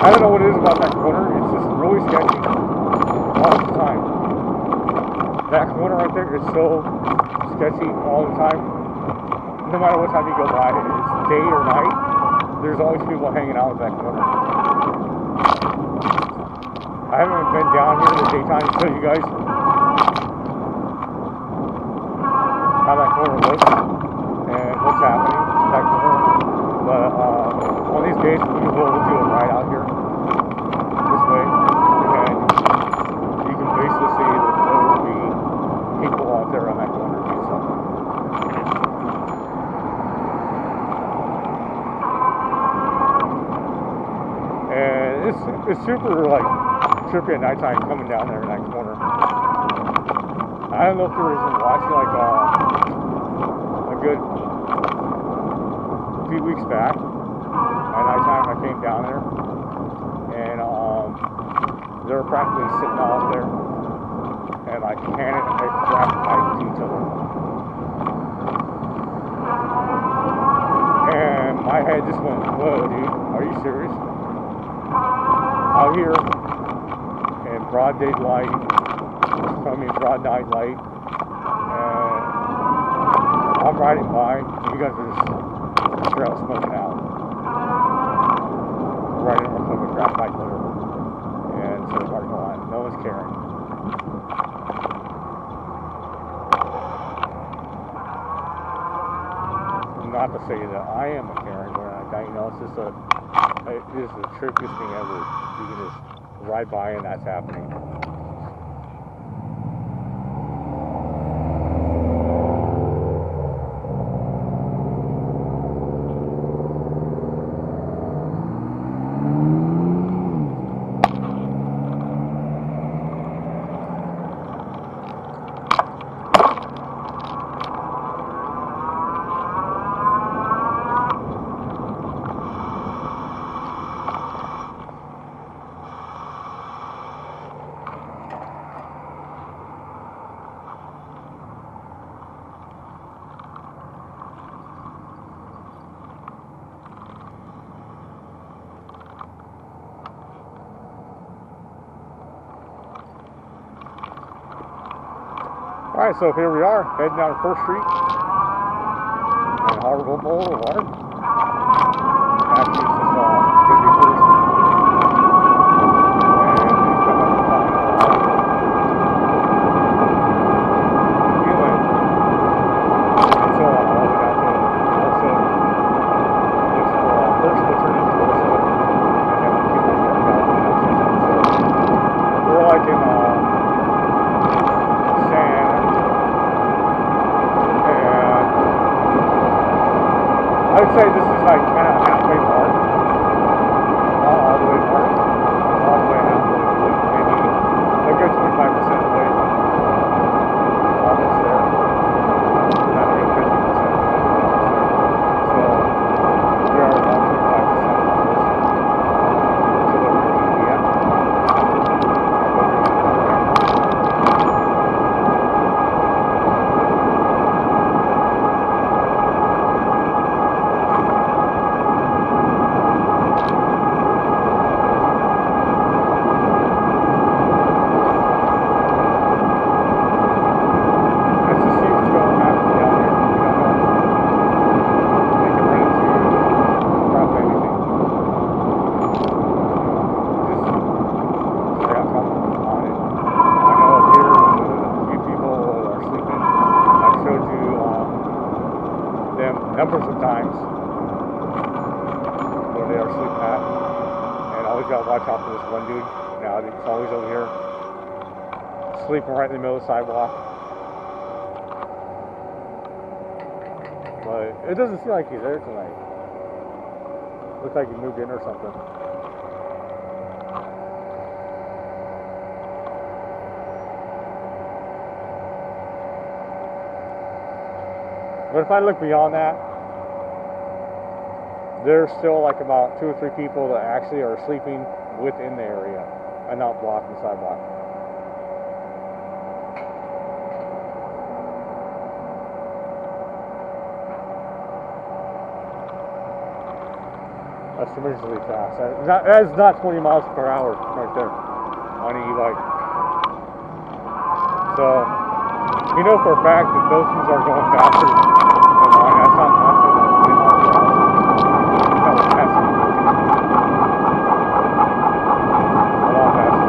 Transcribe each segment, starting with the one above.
I don't know what it is about that corner. It's just really sketchy all the time. That corner right there is so sketchy all the time. No matter what time you go by, it's day or night, there's always people hanging out at that corner. I haven't been down here in the daytime to show you guys how that corner looks and what's happening in that corner. But one of these days we will do a ride out here this way, and you can basically see that there will be people out there on that corner doing something. And it's super like trippy at nighttime coming down there in that corner. I don't know if there was watching like a good few weeks back at nighttime. I came down there and they were practically sitting out there and like cannon and paper craft fighting to each other. And my head just went, whoa, dude, are you serious? Out here in broad daylight, broad night light, and I'm riding by, and you guys are just straight out smoking out. Right in front of a graphite motor, and so the parking lot, no one's caring. Not to say that I am a Karen, but you know, it's just it is the trippiest thing ever. You can just ride by and that's happening. Alright, so here we are, heading down 1st Street and Harborville Boulevard. Actually, it's just 51st. And we come up on Newland. And so on, all the way down to also, which first will turn into Orso, and then we'll keep on going down. So we're like in I would say this is like kind of halfway mark. Not all the way mark. All the way halfway. Maybe a good 25% away. Almost there. Not even 50%. So we are about 25% almost. So we're going to be at. Numbers of times where they are sleeping at, and always gotta watch out for this one dude. Now he's always over here sleeping right in the middle of the sidewalk, but it doesn't seem like he's there tonight. Looks like he moved in or something. But if I look beyond that, there's still like about 2 or 3 people that actually are sleeping within the area and not blocking the sidewalk. That's tremendously fast. That is not 20 miles per hour right there on an e-bike. So, you know for a fact that those things are going faster than mine. That's not 20 miles per hour. That was faster. A lot faster.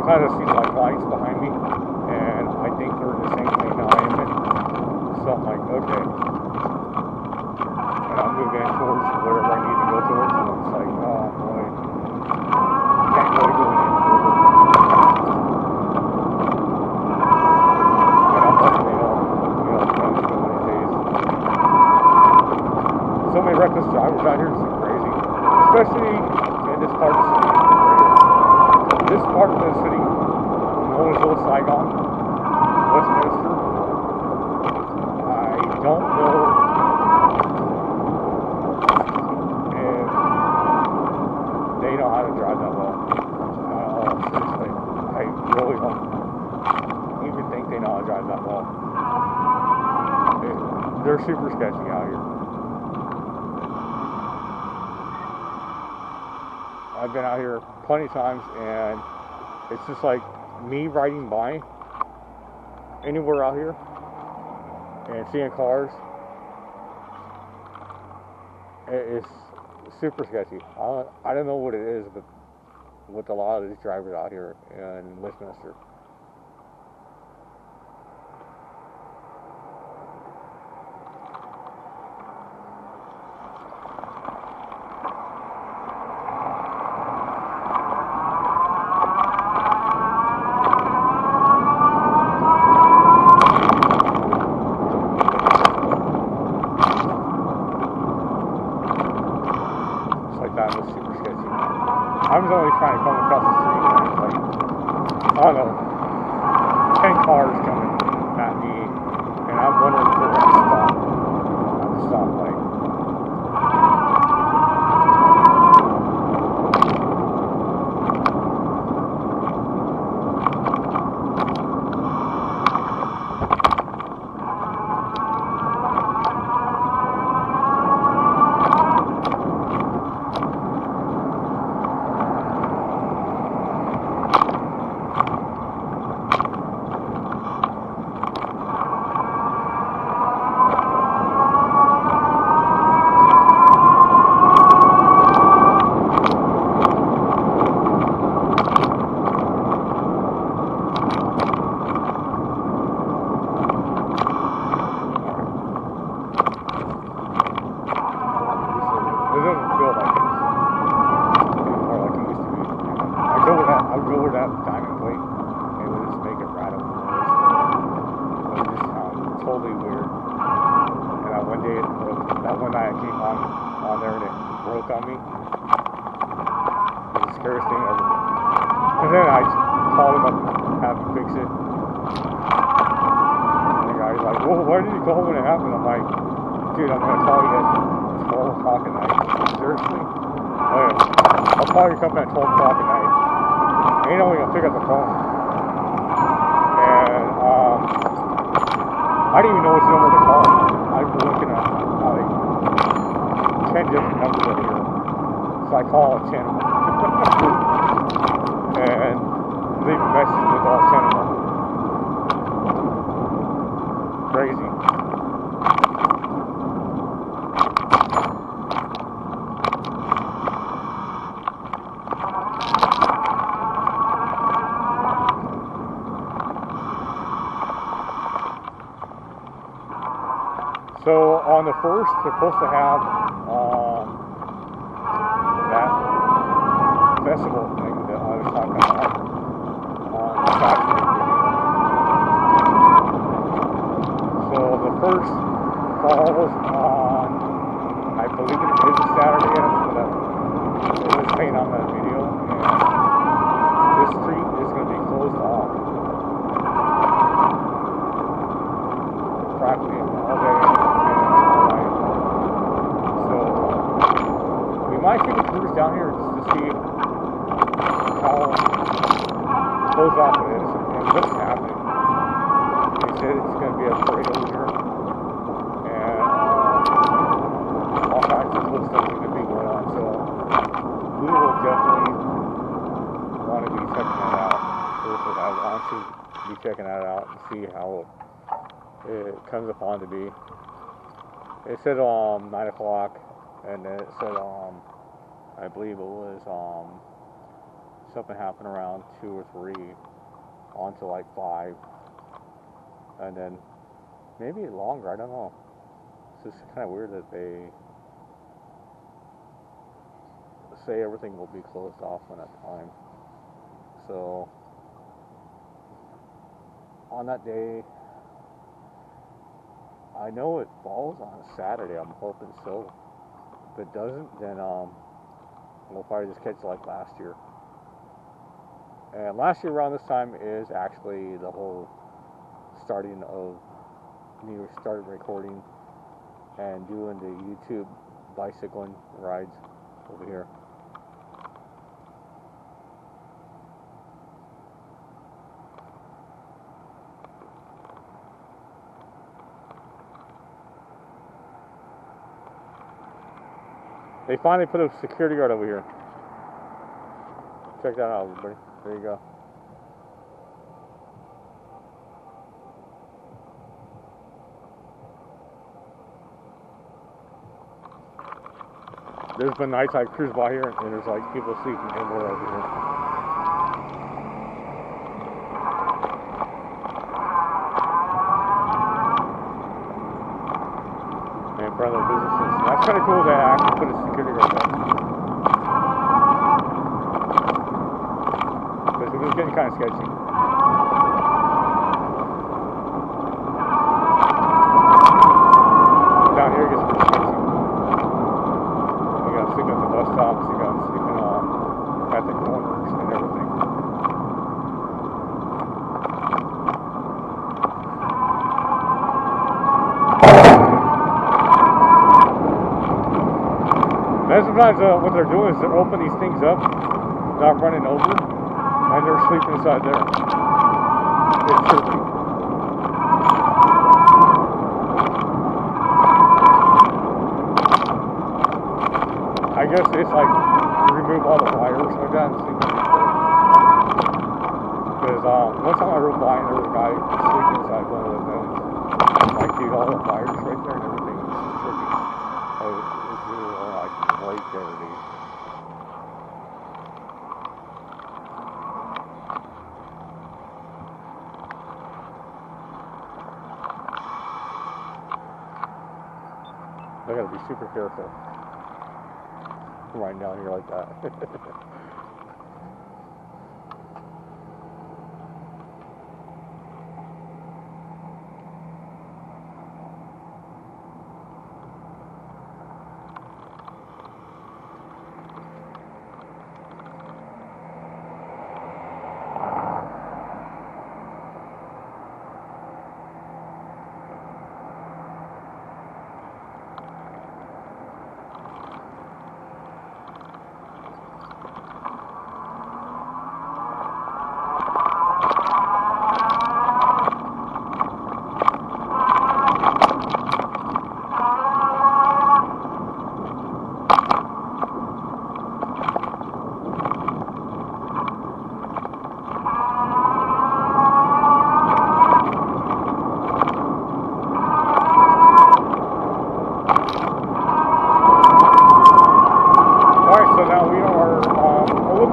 sometimes I see like lights behind me, and I think they're in the same lane now I am in. So I'm like, okay. And I'm moving towards wherever I need to go towards, and it's like, oh boy, can't really go any further. And I'm letting it all, finish in one of these days. So many reckless drivers out here, it's crazy. Especially in this part of the city right here. This part of the city, known as Old Saigon, Westminster, I don't know if they know how to drive that well. Seriously, I really don't even think they know how to drive that well. They're super sketchy out here. I've been out here plenty of times, and it's just like me riding by anywhere out here and seeing cars. It's super sketchy. I don't know what it is, but with a lot of these drivers out here in Westminster. That was super sketchy. I was only trying to come across the street, and it's like, I don't know, 10 cars coming at me, and I'm wondering if they're going to stop at the stoplight. It doesn't feel like it's anymore like it used to be. I'd go where that diamond plate, and it would just make a rattle noise. It would just sound totally weird. And that one day, that one night I came on there and it broke on me. It was the scariest thing ever. And then I called him up and had him fix it. And the guy's like, well, why did you call when it happened? I'm like, dude, I'm going to call you at 12 o'clock at night. Seriously? Oh, yeah. I'll call you coming at 12 o'clock at night. Ain't only going to pick up the phone. And, I didn't even know which number to call. I was looking at, like, 10 different numbers over here. So I call 10 of them. And leave a message with all 10 of them. Crazy. So on the 1st, they're supposed to have that festival thing that I was talking about on the Saturday video. So the 1st falls on, I believe it is a Saturday, it was saying on that video, and this street is going to be closed off practically all day. I take a cruise down here just to see how closed off it is and what's happening. They said it's going to be a parade over here, and all kinds of cool stuff is going to be going on. So we will definitely want to be checking that out. Seriously, I want to be checking that out and see how it comes upon to be. It said 9 o'clock, and then it said I believe it was something happen around 2 or 3 on to like 5. And then maybe longer, I don't know. It's just kind of weird that they say everything will be closed off when that time. So on that day, I know it falls on a Saturday, I'm hoping so. If it doesn't, then we'll probably just catch it like last year. And last year around this time is actually the whole starting of me started recording and doing the YouTube bicycling rides over here. They finally put a security guard over here. Check that out, everybody. There you go. There's been nights I cruise by here and there's like people sleeping everywhere over here. And in front of their businesses. That's kind of cool that I actually put a security guard there. Because it was getting kind of sketchy. Down here it gets pretty sketchy. You got sleeping at the bus stops, you got sleeping at the corners and everything. And sometimes what they're doing is they're opening these things up, not running over, and they're sleeping inside there. It's trippy. I guess it's like remove all the wires like that and sleep inside. Because one time I rode by and there was a guy sleeping inside one of those beds. Like, dude, all the wires right there and everything was trippy. It's really like right there, dude. I gotta be super careful riding down here like that.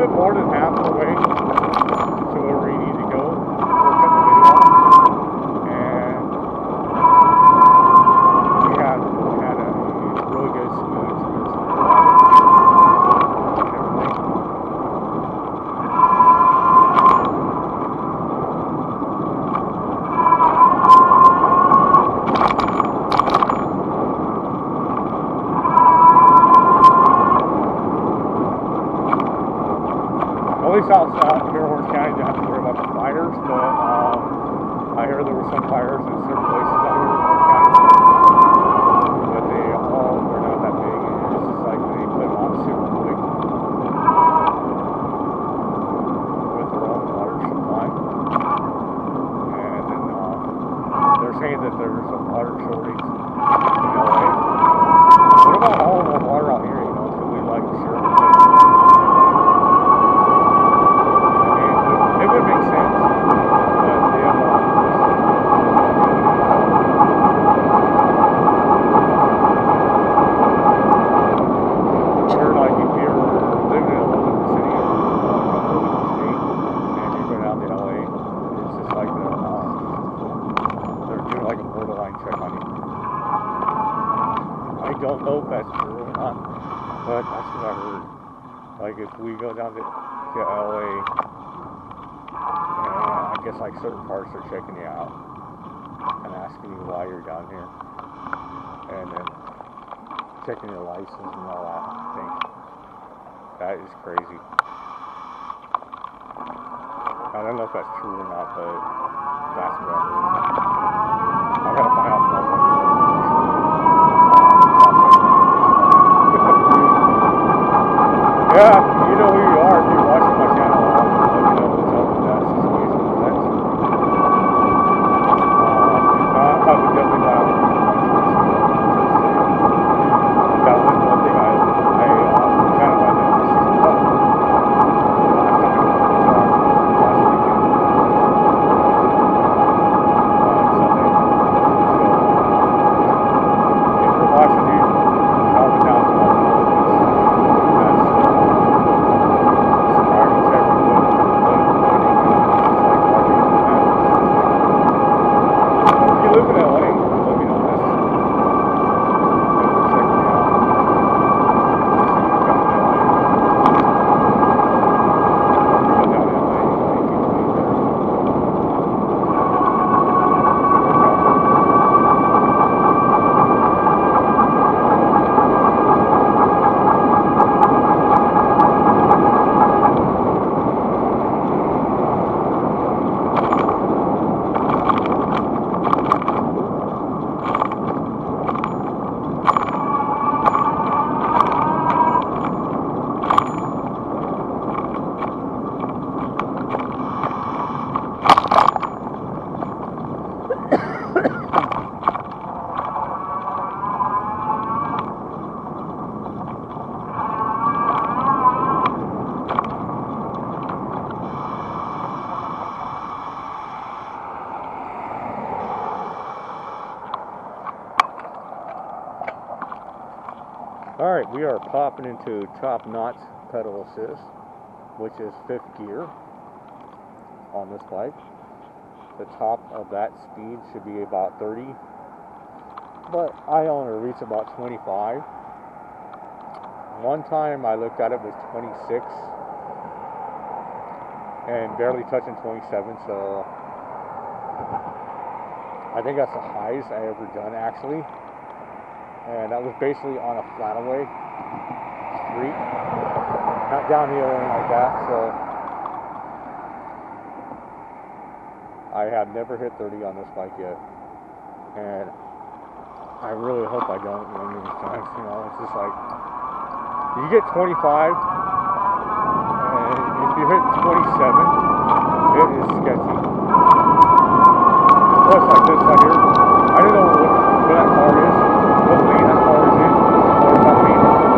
More than half of the way to where we need to go. We're cutting the video off. And we had a really good smooth and everything. At least out here in Orange County, you don't have to worry about the fires, but I hear there were some fires in certain places out here in Orange County, but they all were not that big, and it's just like they put them on super quick with their own water supply. And then they're saying that there's a water shortage in LA. What about all of the water out here, you know, until we like share it? It would make sense, but they have like if we go down to LA, and I guess like certain parts are checking you out and asking you why you're down here, and then checking your license and all that thing. That is crazy. I don't know if that's true or not, but that's what it is. I gotta find out more. Yeah, you know who you are if you're watching my channel. Let me know what's up with that situation. I would definitely buy out. That was one thing I kind of like that. Alright, we are popping into top notch pedal assist, which is 5th gear on this bike. The top of that speed should be about 30, but I only reach about 25. One time I looked at it was 26 and barely touching 27, so I think that's the highest I ever done actually. And that was basically on a flataway street, not downhill or anything like that, so I have never hit 30 on this bike yet, and I really hope I don't one of these times. You know, it's just like, you get 25, and if you hit 27, it is sketchy. Plus, like this right here, I don't know what that car is. What lane that car is in, or what lane it goes in.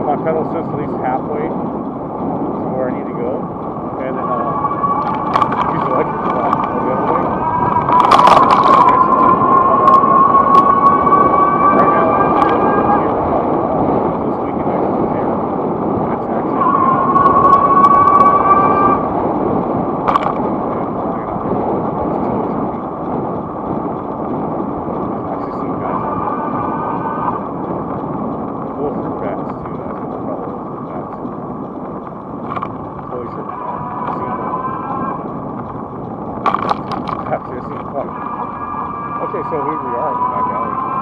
my pedal assist at least halfway to where I need to go, and then use the electric to go the other way. Right now, this weekend I was there. That's actually Okay, so here we are in the back alley.